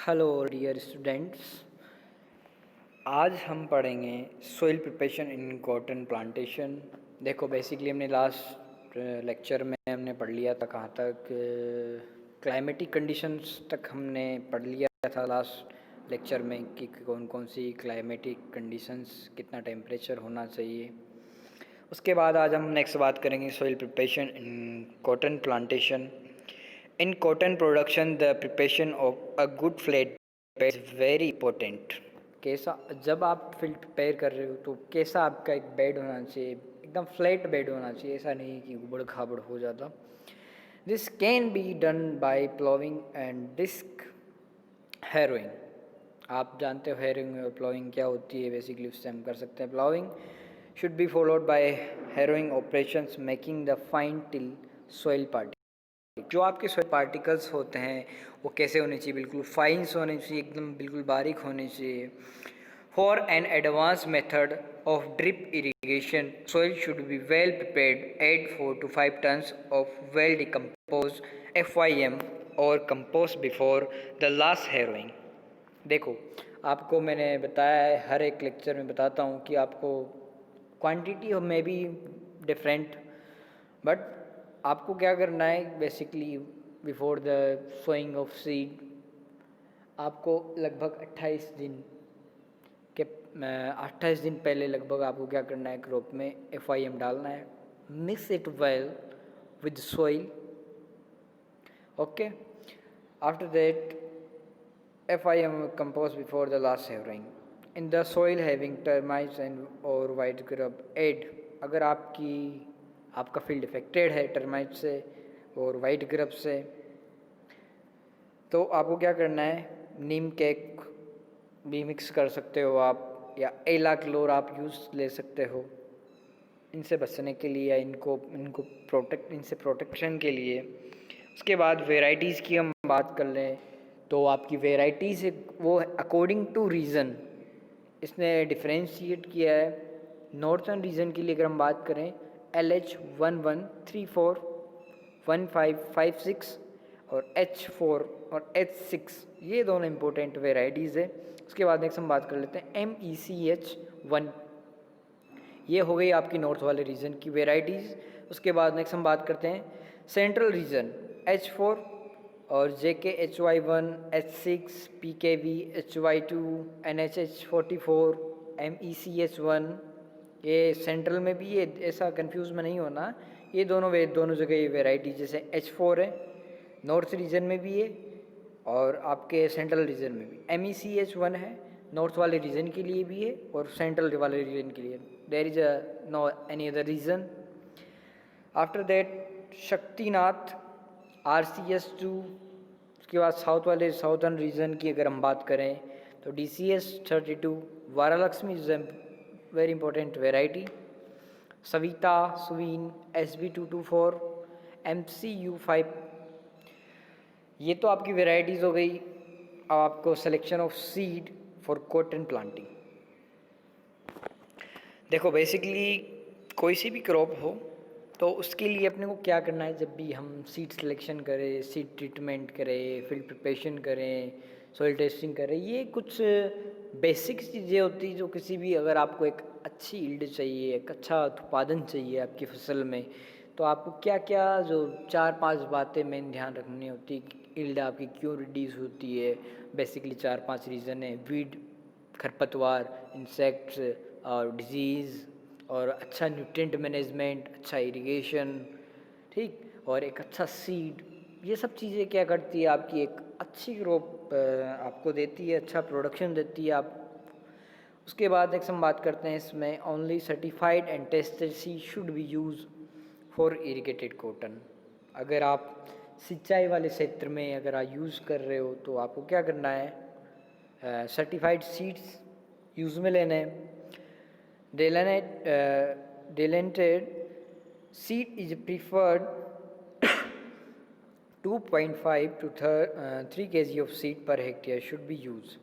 Hello dear students. आज हम पढ़ेंगे soil preparation in cotton plantation. देखो बेसिकली हमने लास्ट लेक्चर में हमने पढ़ लिया था कहाँ तक, क्लाइमेटिक कंडीशंस तक हमने पढ़ लिया था लास्ट लेक्चर में कि कौन कौन सी क्लाइमेटिक कंडीशंस, कितना टेम्परेचर होना चाहिए। उसके बाद आज हम नेक्स्ट बात करेंगे soil preparation in cotton plantation. In cotton production the preparation of a good flat bed is very important. कैसा, जब आप फील्ड प्रिपेयर कर रहे हो तो कैसा आपका एक बेड होना चाहिए, एकदम फ्लैट बेड होना चाहिए, ऐसा नहीं कि उबड़ खाबड़ हो जाता। This can be done by ploughing and disc harrowing. आप जानते हो हैरोइंग और प्लोइंग क्या होती है, बेसिकली उससे हम कर सकते हैं। Ploughing should be followed by harrowing operations making the fine till soil party. जो आपके सॉइल पार्टिकल्स होते हैं वो कैसे होने चाहिए, बिल्कुल फाइन्स होने चाहिए, एकदम बिल्कुल बारीक होने चाहिए। For an advance method of drip irrigation soil should be well prepared. Add 4 to 5 tons of well decomposed FYM or compost before the last harrowing. देखो, आपको मैंने बताया है, हर एक लेक्चर में बताता हूँ कि आपको क्वांटिटी में भी डिफरेंट, बट आपको क्या करना है basically before the sowing of seed, आपको लगभग 28 दिन पहले लगभग आपको क्या करना है, क्रॉप में FIM डालना है। Mix it well with soil, okay. After that FIM compost before the last harrowing. In the soil having termites and or white grub, add, अगर आपका फील्ड इफेक्टेड है टर्माइट से और वाइट ग्रब से, तो आपको क्या करना है, नीम केक भी मिक्स कर सकते हो आप, या एला क्लोर आप यूज़ ले सकते हो इनसे बचने के लिए, या इनसे प्रोटेक्शन के लिए। उसके बाद वेराइटीज़ की हम बात कर लें तो आपकी वेराइटीज़ वो अकॉर्डिंग टू रीज़न इसने डिफ्रेंशिएट किया है। नॉर्थर्न रीजन के लिए अगर हम बात करें LH1134 1556 और H4 और H6, ये दोनों इम्पोर्टेंट वेराइटीज़ है। उसके बाद नेक्स्ट हम बात कर लेते हैं MECH1, ये हो गई आपकी नॉर्थ वाले रीजन की वेराइटीज़। उसके बाद नेक्स्ट हम बात करते हैं सेंट्रल रीजन H4 और JKHY1 H6 PKV HY2 NHH44 MECH1, ये सेंट्रल में भी, ये ऐसा कंफ्यूज में नहीं होना, ये दोनों जगह ये वेराइटी, जैसे H4 है नॉर्थ रीजन में भी है और आपके सेंट्रल रीजन में भी। MECH1 है नॉर्थ वाले रीजन के लिए भी है और सेंट्रल वाले रीजन के लिए। There is no any other reason. After that Shaktinath RCS2। उसके बाद साउथ वाले साउथर्न रीजन की अगर हम बात करें तो DCS32 Varalakshmi is a very important variety. Savita Suvin SB224 MCU5, ये तो आपकी वेराइटीज़ हो गई। अब आपको selection of seed for cotton planting. देखो बेसिकली कोई सी भी क्रॉप हो तो उसके लिए अपने को क्या करना है, जब भी हम सीड सिलेक्शन करें, सीड ट्रीटमेंट करें, फील्ड प्रिपरेशन करें, सॉइल टेस्टिंग करें, ये कुछ बेसिक चीज़ें होती हैं जो किसी भी, अगर आपको एक अच्छी ईल्ड चाहिए, एक अच्छा उत्पादन चाहिए आपकी फसल में, तो आपको क्या क्या जो 4-5 बातें मेन ध्यान रखनी होती है। ईल्ड आपकी क्यों रिड्यूस होती है, बेसिकली 4-5 रीज़न है। वीड, खरपतवार, इंसेक्ट्स और डिजीज़, और अच्छा न्यूट्रिएंट मैनेजमेंट, अच्छा इरिगेशन, ठीक, और एक अच्छा सीड, ये सब चीज़ें क्या करती है, आपकी एक अच्छी क्रॉप आपको देती है, अच्छा प्रोडक्शन देती है आप। उसके बाद नेक्स्ट हम बात करते हैं इसमें only certified and tested seed should be use for irrigated cotton. अगर आप सिंचाई वाले क्षेत्र में अगर आप यूज़ कर रहे हो तो आपको क्या करना है, सर्टिफाइड सीड्स यूज़ में लेने हैं। Delanted seed is preferred 2.5 to 3 kg of seed per hectare should be used.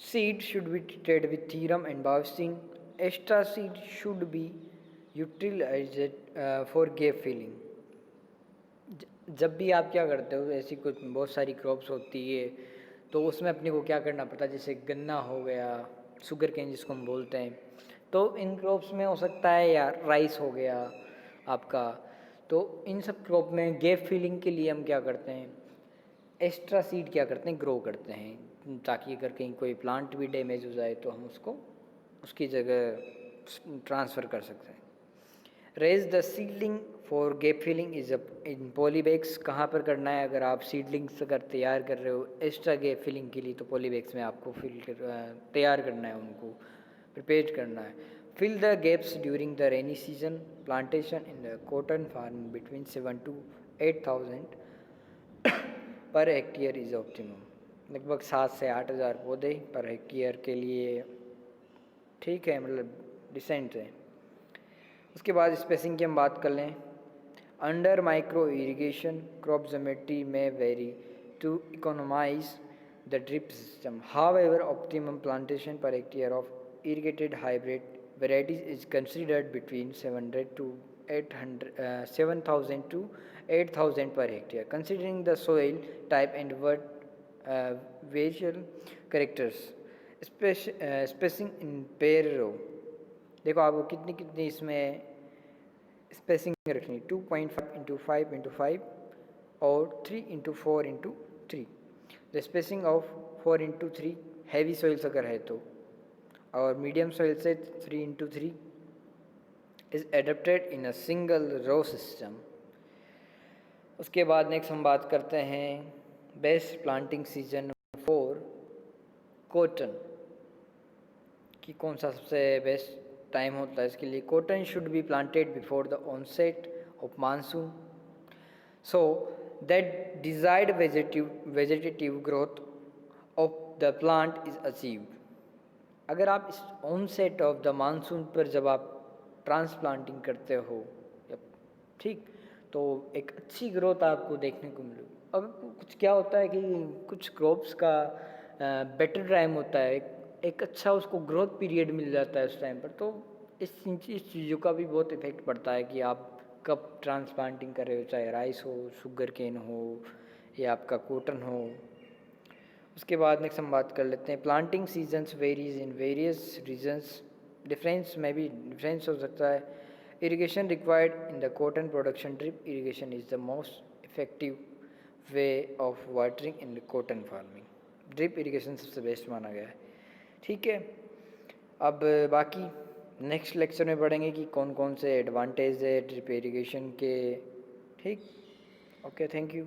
Seed should be treated with therum and bowsing. Extra seed should be utilized for gap filling. जब भी आप क्या करते हो, ऐसी कुछ बहुत सारी क्रॉप्स होती है तो उसमें अपने को क्या करना पड़ता है, जैसे गन्ना हो गया, शुगर केन जिसको हम बोलते हैं, तो इन क्रॉप्स में हो सकता है, या राइस हो गया आपका। तो इन सब क्रॉप में गैप फिलिंग के लिए हम क्या करते हैं, एक्स्ट्रा सीड क्या करते हैं, ग्रो करते हैं, ताकि अगर कहीं कोई प्लांट भी डैमेज हो जाए तो हम उसको उसकी जगह ट्रांसफ़र कर सकते हैं। Raise the seedling for gap filling is in polybags. कहाँ पर करना है, अगर आप सीडलिंग्स अगर तैयार कर रहे हो एक्स्ट्रा गैप फिलिंग के लिए, तो पॉलीबैग्स में आपको तैयार करना है, उनको प्रिपेयर करना है। Fill the gaps during the rainy season. Plantation in the cotton farm between 7 to 8,000 per hectare is optimum. लगभग 7 से 8 हज़ार पौधे पर हेक्टेयर के लिए ठीक है, मतलब डिसेंट है। उसके बाद स्पेसिंग की हम बात कर लें। Under micro irrigation crop geometry में vary to economize the drip system. However optimum plantation per hectare of irrigated hybrid varieties is considered between 7,000 to 8,000 per hectare, considering the soil type and visual characters. Spacing in pair row, देखो आपको कितनी कितनी इसमें spacing रखनी, 2.5 into 5 into 5 और 3 into 4 into 3। The spacing of 4 into 3 heavy soils अगर है तो, और मीडियम सॉइल से 3 into 3 is adapted in a single row system. उसके बाद नेक्स्ट हम बात करते हैं best planting season for cotton कि कौन सा सबसे बेस्ट टाइम होता है इसके लिए। Cotton should be planted before the onset of monsoon so that desired vegetative growth of the plant is achieved. अगर आप इस ऑनसेट ऑफ द मानसून पर जब आप ट्रांसप्लांटिंग करते हो, ठीक, तो एक अच्छी ग्रोथ आपको देखने को मिलेगी। अब कुछ क्या होता है कि कुछ क्रॉप्स का बेटर टाइम होता है, एक अच्छा उसको ग्रोथ पीरियड मिल जाता है उस टाइम पर, तो इस चीज़ों का भी बहुत इफेक्ट पड़ता है कि आप कब ट्रांसप्लांटिंग कर रहे हो, चाहे राइस हो, शुगर केन हो, या आपका कॉटन हो। उसके बाद नेक्स्ट हम बात कर लेते हैं planting seasons varies in various regions. Difference में भी डिफरेंस हो सकता है। Irrigation required in the cotton production, drip irrigation is the most effective way of watering in the cotton farming. Drip irrigation सबसे बेस्ट माना गया है, ठीक है। अब बाकी नेक्स्ट लेक्चर में पढ़ेंगे कि कौन कौन से एडवांटेज है ड्रिप इरिगेशन के, ठीक। Okay, thank you.